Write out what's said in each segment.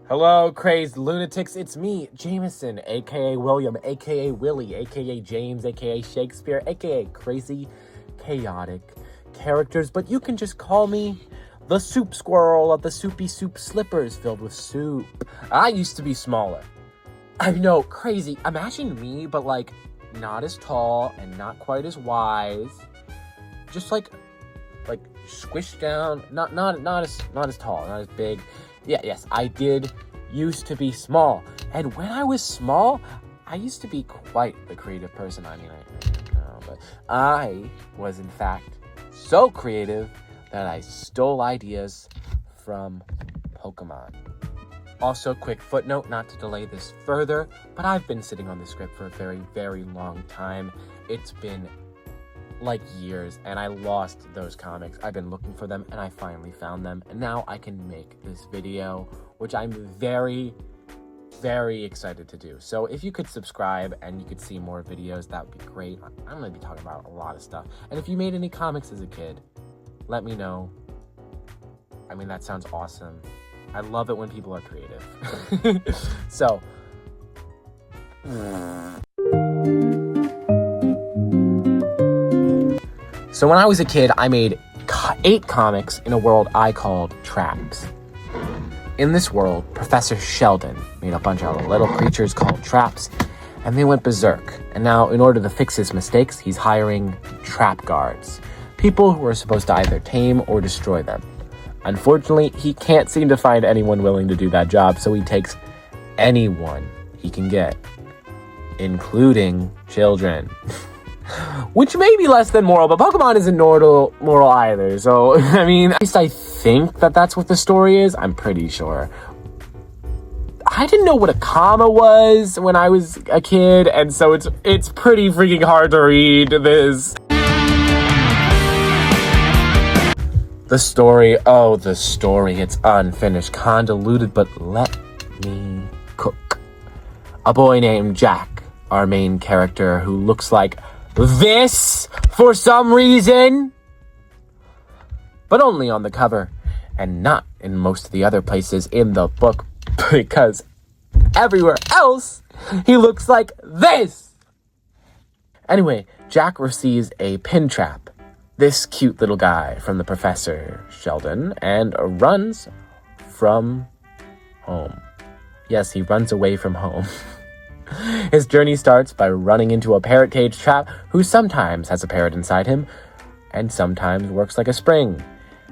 Hello, crazed lunatics. It's me, Jameson, aka William, aka Willie, aka James, aka Shakespeare, aka crazy, chaotic characters. But you can just call me the soup squirrel of the soupy soup slippers filled with soup. I used to be smaller. I know, crazy. Imagine me, but like not as tall and not quite as wise. Just like squished down. Not as tall, not as big. Yes, I did used to be small. And when I was small, I used to be quite the creative person. I mean, but I was in fact so creative that I stole ideas from Pokemon. Also, quick footnote, not to delay this further, but I've been sitting on the script for a very, very long time. It's been like years, and I lost those comics. I've been looking for them, and I finally found them, and now I can make this video, which I'm very, very excited to do. So if you could subscribe and you could see more videos, that would be great. I'm going to be talking about a lot of stuff. And if you made any comics as a kid, let me know. I mean, that sounds awesome. I love it when people are creative. So when I was a kid, I made 8 comics in a world I called Traps. In this world, Professor Sheldon made a bunch of little creatures called traps, and they went berserk. And now, in order to fix his mistakes, he's hiring trap guards, people who are supposed to either tame or destroy them. Unfortunately, he can't seem to find anyone willing to do that job, so he takes anyone he can get, including children. Which may be less than moral, but Pokemon isn't moral either. So, I mean, at least I think that that's what the story is. I'm pretty sure. I didn't know what a comma was when I was a kid, and so it's pretty freaking hard to read this. The story, it's unfinished, convoluted, but let me cook. A boy named Jack, our main character, who looks like this for some reason, but only on the cover and not in most of the other places in the book, because everywhere else he looks like this. Anyway, Jack receives a pin trap, this cute little guy from the Professor Sheldon, and runs from home. Yes, he runs away from home. His journey starts by running into a parrot cage trap who sometimes has a parrot inside him and sometimes works like a spring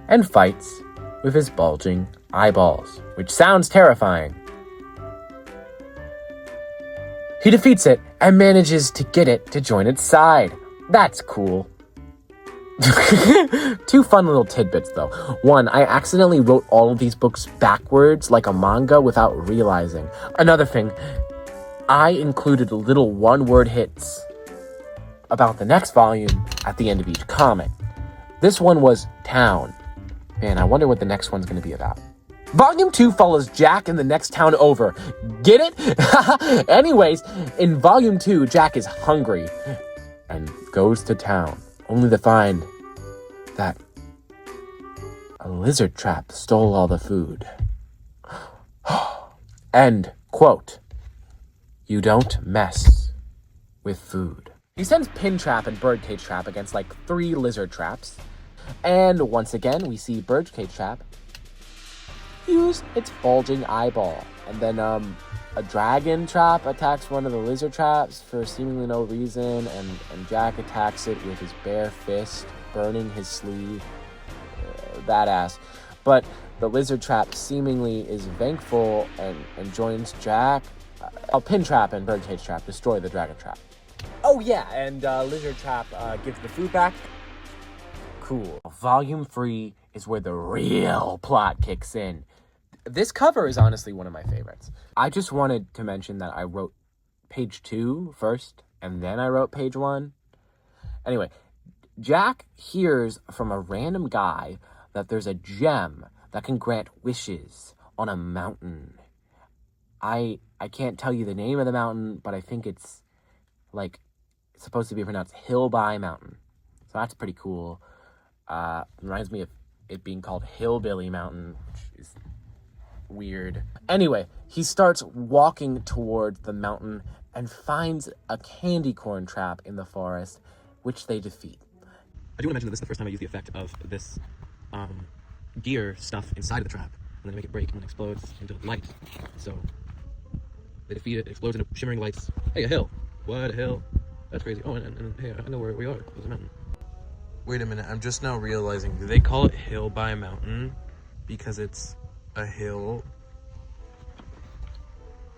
and fights with his bulging eyeballs, which sounds terrifying. He defeats it and manages to get it to join its side. That's cool. 2 fun little tidbits though. 1, I accidentally wrote all of these books backwards like a manga without realizing. Another thing, I included little one-word hits about the next volume at the end of each comic. This one was town. Man, I wonder what the next one's going to be about. Volume 2 follows Jack in the next town over. Get it? Anyways, in Volume 2, Jack is hungry and goes to town, only to find that a lizard trap stole all the food. End quote. You don't mess with food. He sends Pin Trap and Birdcage Trap against like 3 lizard traps. And once again, we see Birdcage Trap use its bulging eyeball. And then a dragon trap attacks one of the lizard traps for seemingly no reason. And Jack attacks it with his bare fist, burning his sleeve. Badass. But the lizard trap seemingly is thankful and joins Jack. Pin Trap and Birdcage Trap destroy the Dragon Trap. Oh yeah, and Lizard Trap gives the food back. Cool. Volume 3 is where the real plot kicks in. This cover is honestly one of my favorites. I just wanted to mention that I wrote page 2 first, and then I wrote page 1. Anyway, Jack hears from a random guy that there's a gem that can grant wishes on a mountain. I can't tell you the name of the mountain, but I think it's supposed to be pronounced Hillby Mountain. So that's pretty cool. Reminds me of it being called Hillbilly Mountain, which is weird. Anyway, he starts walking toward the mountain and finds a candy corn trap in the forest, which they defeat. I do want to mention that this is the first time I used the effect of this gear stuff inside of the trap, and then I make it break and it explodes into light. So they defeat it, it explodes into shimmering lights. Hey, a hill. What a hill. That's crazy. Oh, and hey, I know where we are. There's a mountain. Wait a minute, I'm just now realizing, do they call it hill by mountain because it's a hill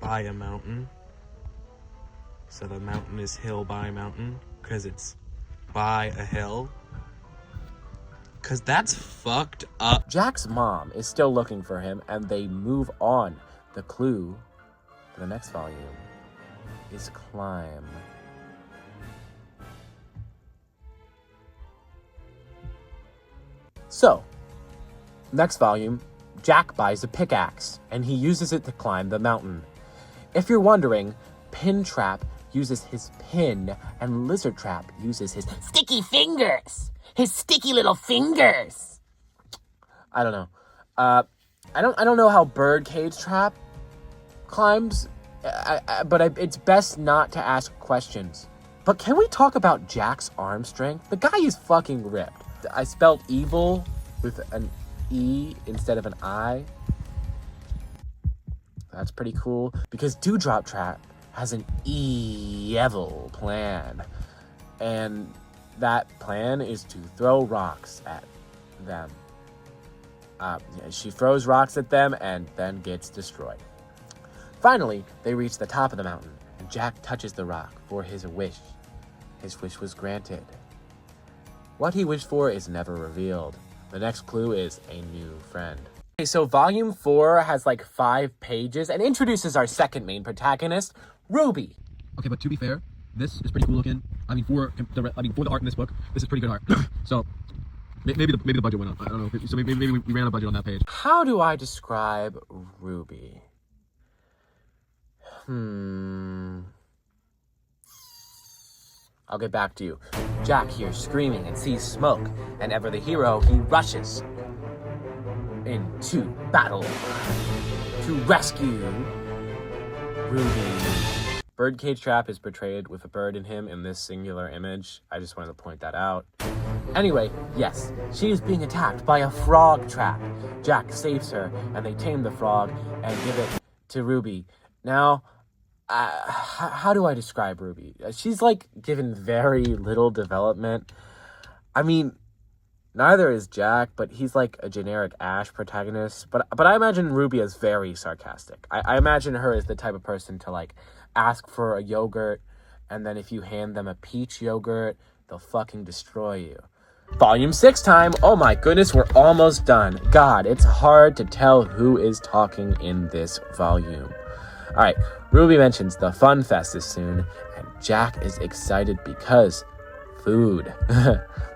by a mountain? So the mountain is hill by mountain because it's by a hill? Because that's fucked up. Jack's mom is still looking for him, and they move on. The clue for the next volume is climb. So, next volume, Jack buys a pickaxe, and he uses it to climb the mountain. If you're wondering, Pin Trap uses his pin, and Lizard Trap uses his sticky fingers. His sticky little fingers. I don't know. I don't know how Birdcage Trap climbs, but it's best not to ask questions. But can we talk about Jack's arm strength? The guy is fucking ripped. I spelled evil with an E instead of an I. That's pretty cool, because Dewdrop Trap has an evil plan. And that plan is to throw rocks at them. She throws rocks at them and then gets destroyed. Finally, they reach the top of the mountain, and Jack touches the rock for his wish. His wish was granted. What he wished for is never revealed. The next clue is a new friend. Okay, so volume 4 has like 5 pages and introduces our second main protagonist, Ruby. Okay, but to be fair, this is pretty cool looking. I mean, for the art in this book, this is pretty good art. So maybe the budget went up. I don't know. So maybe we ran out of budget on that page. How do I describe Ruby? I'll get back to you. Jack hears screaming and sees smoke, and ever the hero, he rushes into battle to rescue Ruby. Birdcage Trap is portrayed with a bird in him in this singular image. I just wanted to point that out. Anyway, yes, she is being attacked by a frog trap. Jack saves her, and they tame the frog and give it to Ruby. Now, how do I describe Ruby? She's like given very little development. I mean, neither is Jack, but he's like a generic Ash protagonist. But I imagine Ruby as very sarcastic. I imagine her as the type of person to like ask for a yogurt, and then if you hand them a peach yogurt, they'll fucking destroy you. Volume 6 time. Oh my goodness, we're almost done. God, it's hard to tell who is talking in this volume. All right, Ruby mentions the Fun Fest is soon, and Jack is excited because food.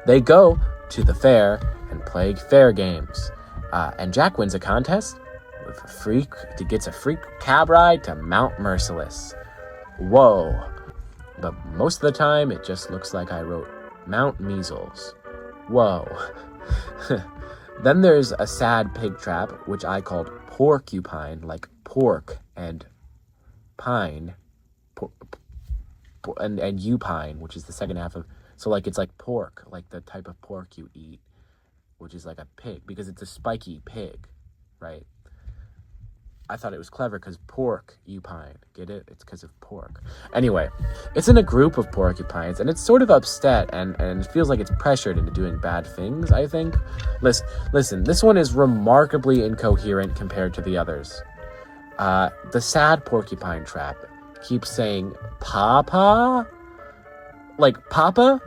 They go to the fair and play fair games. And Jack wins a contest with gets a free cab ride to Mount Merciless. Whoa. But most of the time, it just looks like I wrote Mount Measles. Whoa. Then there's a sad pig trap, which I called Porcupine, like pork and pine, and upine, which is the second half of, so like it's like pork, like the type of pork you eat, which is like a pig, because it's a spiky pig, right? I thought it was clever because pork, upine, get it? It's because of pork. Anyway, it's in a group of porcupines, and it's sort of upset, and it feels like it's pressured into doing bad things, I think. Listen, this one is remarkably incoherent compared to the others. The sad porcupine trap keeps saying Papa? Like Papa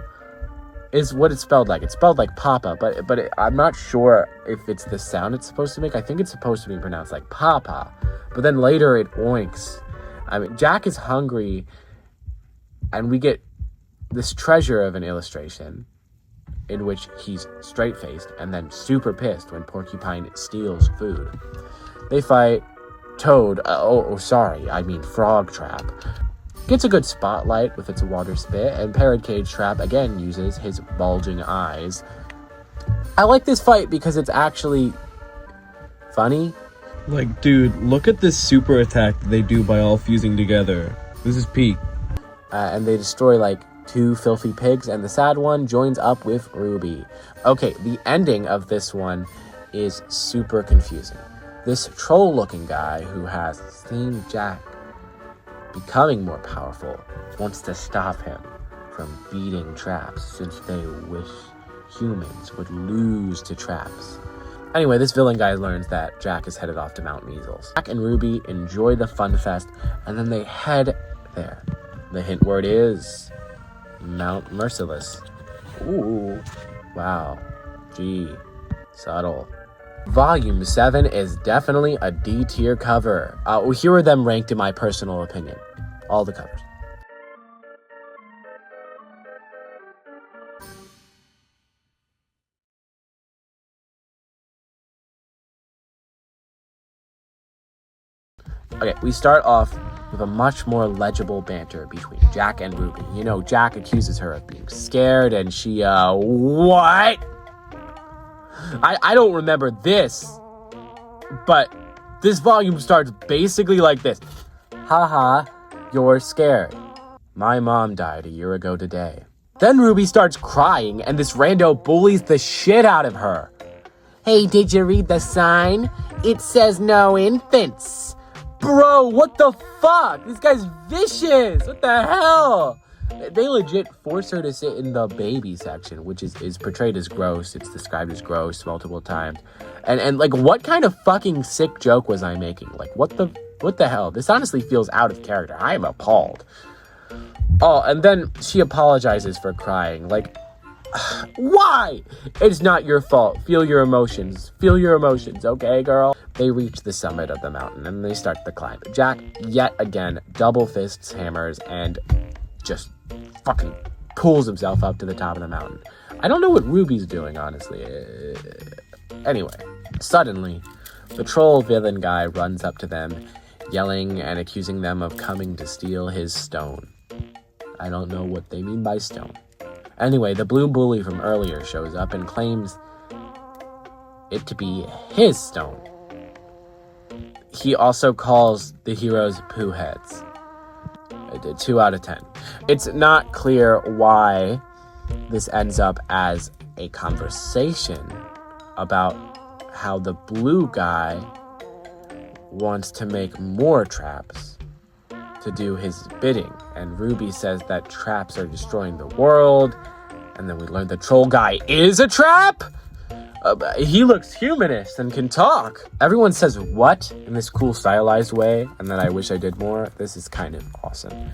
is what it's spelled like. It's spelled like Papa, but I'm not sure if it's the sound it's supposed to make. I think it's supposed to be pronounced like Papa, but then later it oinks. I mean, Jack is hungry, and we get this treasure of an illustration in which he's straight-faced and then super pissed when Porcupine steals food. They fight. Toad, Frog Trap, gets a good spotlight with its water spit, and Birdcage Trap again uses his bulging eyes. I like this fight because it's actually funny. Like, dude, look at this super attack that they do by all fusing together. This is peak. And they destroy like 2 filthy pigs, and the sad one joins up with Ruby. Okay, the ending of this one is super confusing. This troll-looking guy who has seen Jack becoming more powerful wants to stop him from beating traps, since they wish humans would lose to traps. Anyway, this villain guy learns that Jack is headed off to Mount Measles. Jack and Ruby enjoy the fun fest, and then they head there. The hint word is Mount Merciless. Ooh, wow. Gee, subtle. Volume 7 is definitely a D tier cover. Here are them ranked in my personal opinion. All the covers. Okay, we start off with a much more legible banter between Jack and Ruby. You know, Jack accuses her of being scared, and she, what? I don't remember this, but this volume starts basically like this. Haha, you're scared. My mom died a year ago today. Then Ruby starts crying, and this rando bullies the shit out of her. Hey, did you read the sign? It says no infants. Bro, what the fuck? This guy's vicious. What the hell? They legit force her to sit in the baby section, which is portrayed as gross. It's described as gross multiple times. And like, what kind of fucking sick joke was I making? Like, what the hell? This honestly feels out of character. I am appalled. Oh, and then she apologizes for crying. Like, why? It's not your fault. Feel your emotions. Feel your emotions, okay, girl? They reach the summit of the mountain and they start the climb. Jack, yet again, double fists, hammers, and just fucking pulls himself up to the top of the mountain. I don't know what Ruby's doing, honestly. Anyway, suddenly, the troll villain guy runs up to them, yelling and accusing them of coming to steal his stone. I don't know what they mean by stone. Anyway, the blue bully from earlier shows up and claims it to be his stone. He also calls the heroes poo heads. 2 out of 10. It's not clear why this ends up as a conversation about how the blue guy wants to make more traps to do his bidding. And Ruby says that traps are destroying the world. And then we learn the troll guy is a trap? He looks humanist and can talk. Everyone says what in this cool stylized way, and then I wish I did more. This is kind of awesome.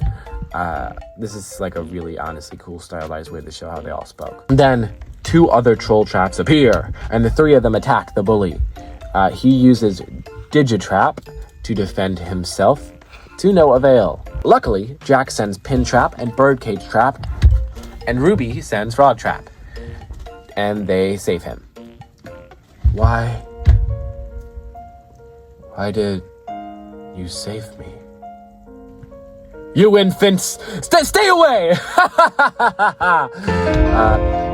This is like a really honestly cool stylized way to show how they all spoke. Then 2 other troll traps appear, and the 3 of them attack the bully. He uses Digitrap to defend himself, to no avail. Luckily, Jack sends Pin Trap and Birdcage Trap, and Ruby sends Frog Trap, and they save him. Why did you save me? You infants! Stay away!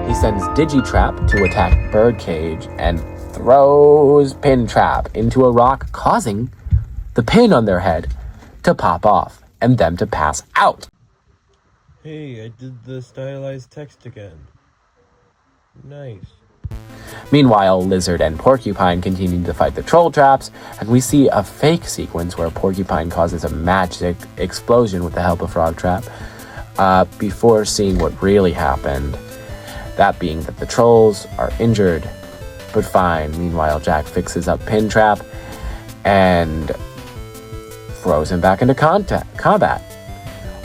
He sends Digitrap to attack Birdcage and throws Pin Trap into a rock, causing the pin on their head to pop off and them to pass out. Hey, I did the stylized text again. Nice. Meanwhile, Lizard and Porcupine continue to fight the troll traps, and we see a fake sequence where Porcupine causes a magic explosion with the help of Frog Trap, before seeing what really happened. That being that the trolls are injured, but fine. Meanwhile, Jack fixes up Pin Trap and throws him back into combat.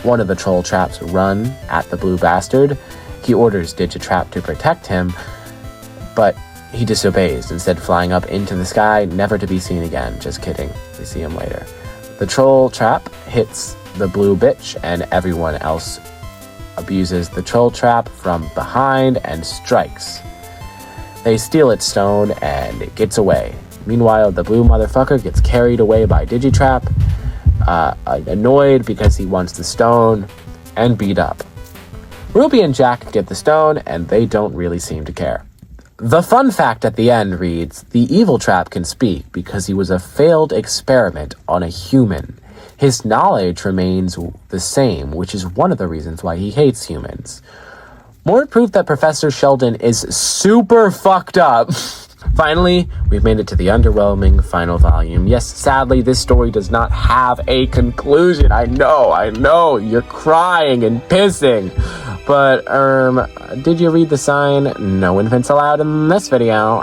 One of the troll traps run at the blue bastard. He orders Digitrap to protect him, but he disobeys, instead flying up into the sky, never to be seen again. Just kidding. We see him later. The troll trap hits the blue bitch, and everyone else abuses the troll trap from behind and strikes. They steal its stone, and it gets away. Meanwhile, the blue motherfucker gets carried away by Digitrap, annoyed because he wants the stone, and beat up. Ruby and Jack get the stone, and they don't really seem to care. The fun fact at the end reads, the evil trap can speak because he was a failed experiment on a human. His knowledge remains the same, which is one of the reasons why he hates humans. More proof that Professor Sheldon is super fucked up. Finally, we've made it to the underwhelming final volume. Yes, sadly, this story does not have a conclusion. I know, you're crying and pissing. But, did you read the sign? No infants allowed in this video.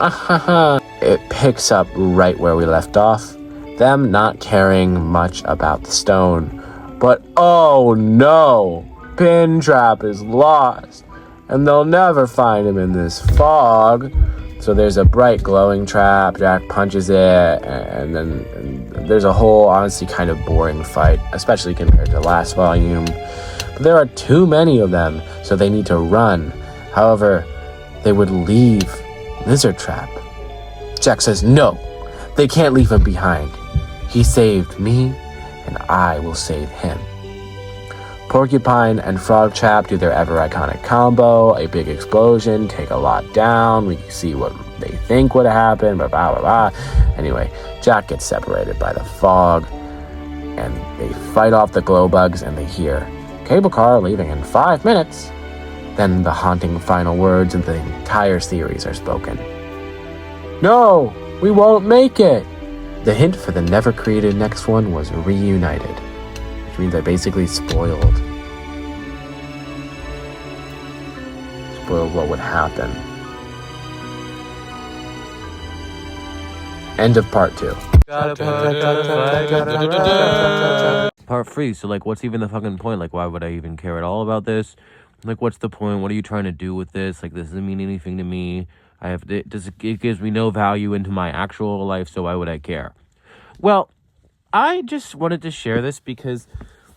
It picks up right where we left off. Them not caring much about the stone. But, oh no! Pintrap is lost. And they'll never find him in this fog. So there's a bright glowing trap, Jack punches it, and then there's a whole honestly kind of boring fight, especially compared to the last volume. But there are too many of them, so they need to run. However, they would leave Lizard Trap. Jack says no, they can't leave him behind. He saved me, and I will save him. Porcupine and Frog Trap do their ever iconic combo, a big explosion, take a lot down, we see what they think would have happened, blah, blah, blah, blah. Anyway, Jack gets separated by the fog, and they fight off the glow bugs, and they hear cable car leaving in 5 minutes. Then the haunting final words of the entire series are spoken. No, we won't make it! The hint for the never created next one was reunited. Which means I basically spoiled what would happen. End of part 2. Part 3, so like what's even the fucking point? Like why would I even care at all about this? Like what's the point? What are you trying to do with this? Like this doesn't mean anything to me. It gives me no value into my actual life, so why would I care? Well, I just wanted to share this because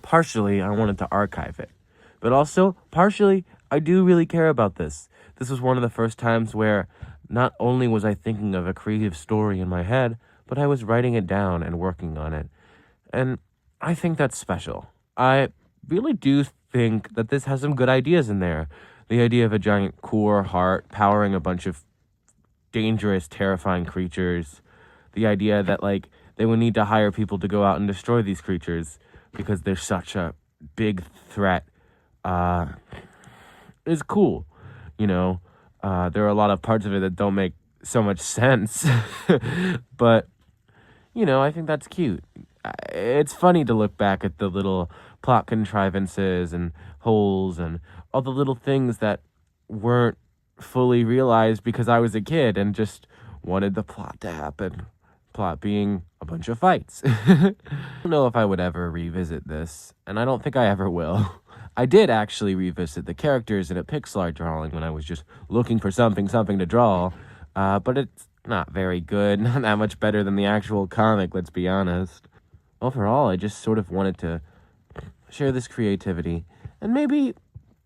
partially I wanted to archive it. But also, partially, I do really care about this. This was one of the first times where not only was I thinking of a creative story in my head, but I was writing it down and working on it. And I think that's special. I really do think that this has some good ideas in there. The idea of a giant core heart powering a bunch of dangerous, terrifying creatures. The idea that, like, they would need to hire people to go out and destroy these creatures because they're such a big threat, is cool. You know, there are a lot of parts of it that don't make so much sense, but, you know, I think that's cute. It's funny to look back at the little plot contrivances and holes and all the little things that weren't fully realized because I was a kid and just wanted the plot to happen. Plot being a bunch of fights. I don't know if I would ever revisit this, and I don't think I ever will. I did actually revisit the characters in a Pixar drawing when I was just looking for something to draw, but it's not very good, not that much better than the actual comic, let's be honest. Overall, I just sort of wanted to share this creativity, and maybe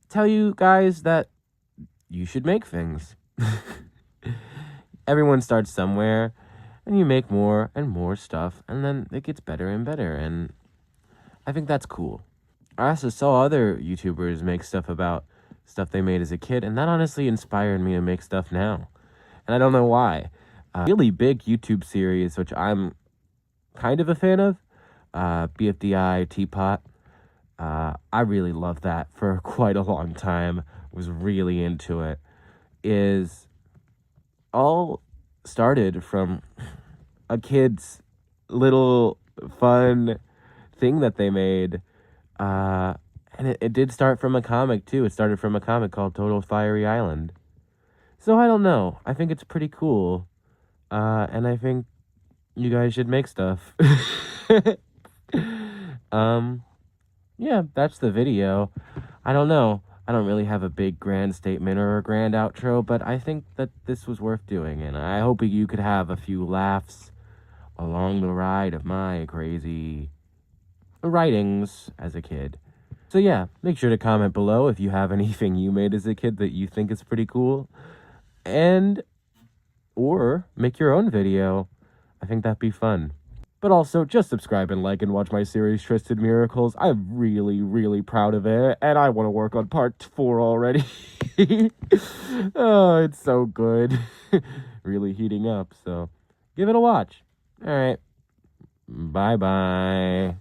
tell you guys that you should make things. Everyone starts somewhere, and you make more and more stuff, and then it gets better and better, and I think that's cool. I also saw other YouTubers make stuff about stuff they made as a kid, and that honestly inspired me to make stuff now. And I don't know why. A really big YouTube series, which I'm kind of a fan of, BFDI Teapot. I really loved that for quite a long time, was really into it, is all started from a kid's little fun thing that they made, and it did start from a comic too. It started from a comic called Total Fiery Island. So I don't know, I think it's pretty cool, and I think you guys should make stuff. Yeah, that's the video. I don't know, I don't really have a big grand statement or a grand outro, but I think that this was worth doing, and I hope you could have a few laughs along the ride of my crazy writings as a kid. So yeah, make sure to comment below if you have anything you made as a kid that you think is pretty cool, or make your own video. I think that'd be fun. But also, just subscribe and like and watch my series, Tristed Miracles. I'm really, really proud of it, and I want to work on part 4 already. Oh, it's so good. Really heating up, so give it a watch. All right. Bye-bye.